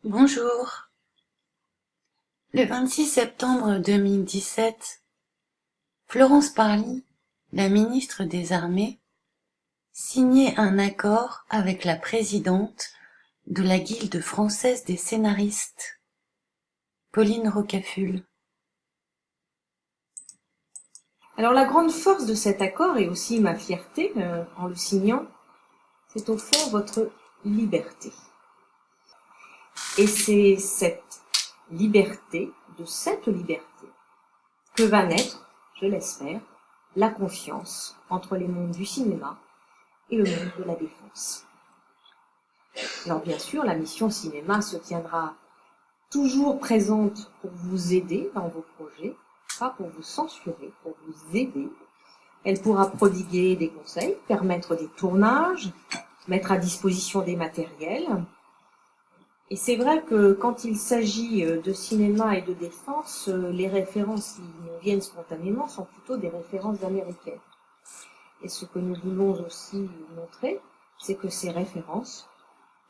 Bonjour. Le 26 septembre 2017, Florence Parly, la ministre des Armées, signait un accord avec la présidente de la Guilde française des scénaristes, Pauline Rocaful. Alors la grande force de cet accord, et aussi ma fierté en le signant, c'est au fond votre liberté. Et c'est cette liberté, que va naître, je l'espère, la confiance entre les mondes du cinéma et le monde de la défense. Alors bien sûr, la mission cinéma se tiendra toujours présente pour vous aider dans vos projets, pas pour vous censurer, pour vous aider. Elle pourra prodiguer des conseils, permettre des tournages, mettre à disposition des matériels. Et c'est vrai que quand il s'agit de cinéma et de défense, les références qui nous viennent spontanément sont plutôt des références américaines. Et ce que nous voulons aussi montrer, c'est que ces références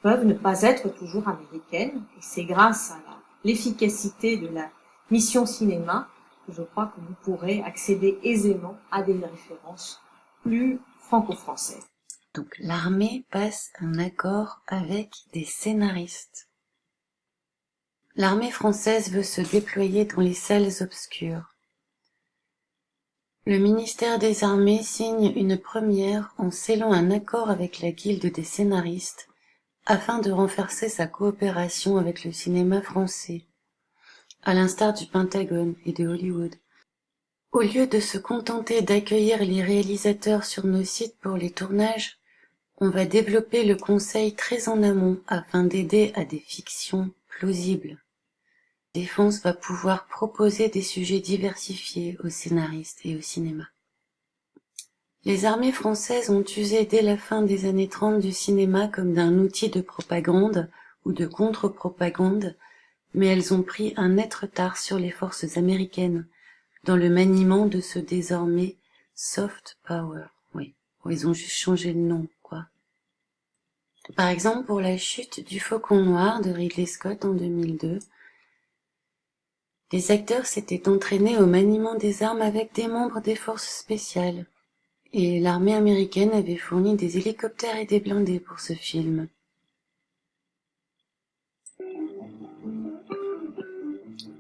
peuvent ne pas être toujours américaines. Et c'est grâce à l'efficacité de la mission cinéma que je crois que vous pourrez accéder aisément à des références plus franco-françaises. Donc l'armée passe un accord avec des scénaristes. L'armée française veut se déployer dans les salles obscures. Le ministère des Armées signe une première en scellant un accord avec la Guilde des scénaristes afin de renforcer sa coopération avec le cinéma français, à l'instar du Pentagone et de Hollywood. Au lieu de se contenter d'accueillir les réalisateurs sur nos sites pour les tournages, on va développer le conseil très en amont afin d'aider à des fictions plausibles. La Défense va pouvoir proposer des sujets diversifiés aux scénaristes et au cinéma. Les armées françaises ont usé dès la fin des années 30 du cinéma comme d'un outil de propagande ou de contre-propagande, mais elles ont pris un net retard sur les forces américaines dans le maniement de ce désormais soft power. Oui, ils ont juste changé le nom, quoi. Par exemple, pour La chute du faucon noir de Ridley Scott en 2002, les acteurs s'étaient entraînés au maniement des armes avec des membres des forces spéciales, et l'armée américaine avait fourni des hélicoptères et des blindés pour ce film.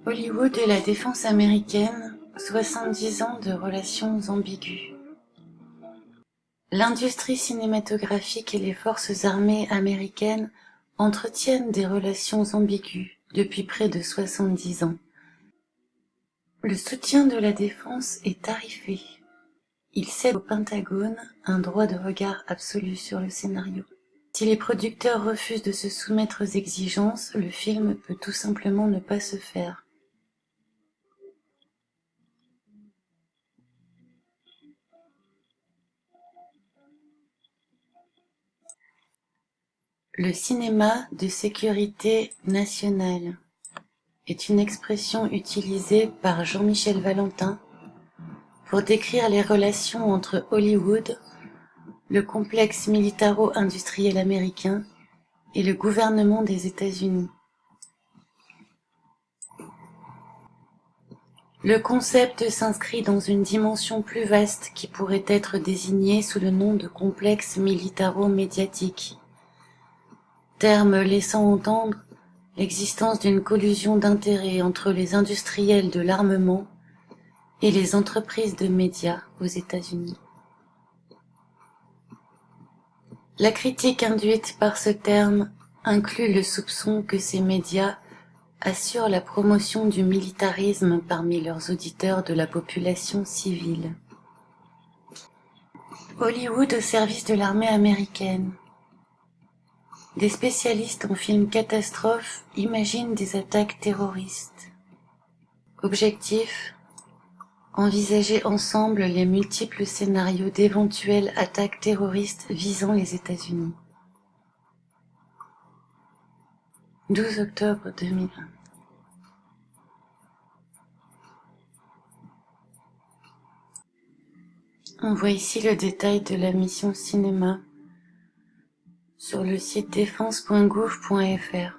Hollywood et la défense américaine, 70 ans de relations ambiguës. L'industrie cinématographique et les forces armées américaines entretiennent des relations ambiguës depuis près de 70 ans. Le soutien de la défense est tarifé. Il cède au Pentagone un droit de regard absolu sur le scénario. Si les producteurs refusent de se soumettre aux exigences, le film peut tout simplement ne pas se faire. Le cinéma de sécurité nationale est une expression utilisée par Jean-Michel Valentin pour décrire les relations entre Hollywood, le complexe militaro-industriel américain et le gouvernement des États-Unis. Le concept s'inscrit dans une dimension plus vaste qui pourrait être désignée sous le nom de complexe militaro-médiatique, terme laissant entendre l'existence d'une collusion d'intérêts entre les industriels de l'armement et les entreprises de médias aux États-Unis. La critique induite par ce terme inclut le soupçon que ces médias assurent la promotion du militarisme parmi leurs auditeurs de la population civile. Hollywood au service de l'armée américaine. Des spécialistes en films catastrophes imaginent des attaques terroristes. Objectif: envisager ensemble les multiples scénarios d'éventuelles attaques terroristes visant les États-Unis. 12 octobre 2020. On voit ici le détail de la mission cinéma sur le site défense.gouv.fr.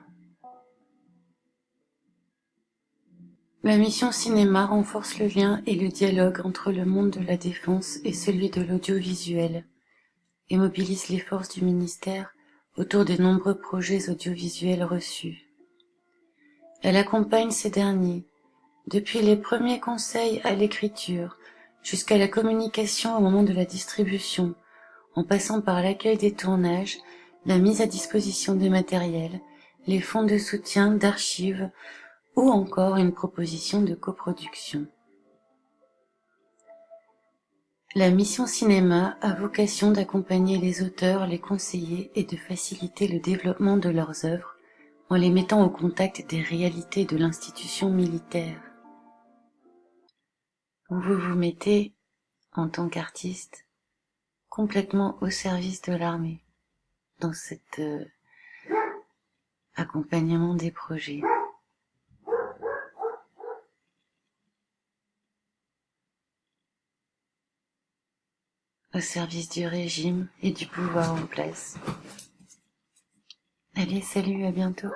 La mission cinéma renforce le lien et le dialogue entre le monde de la défense et celui de l'audiovisuel, et mobilise les forces du ministère autour des nombreux projets audiovisuels reçus. Elle accompagne ces derniers, depuis les premiers conseils à l'écriture, jusqu'à la communication au moment de la distribution, en passant par l'accueil des tournages, la mise à disposition des matériels, les fonds de soutien, d'archives, ou encore une proposition de coproduction. La mission cinéma a vocation d'accompagner les auteurs, les conseiller et de faciliter le développement de leurs œuvres en les mettant au contact des réalités de l'institution militaire. Vous vous mettez, en tant qu'artiste, complètement au service de l'armée dans cet accompagnement des projets. Au service du régime et du pouvoir en place. Allez, salut, à bientôt.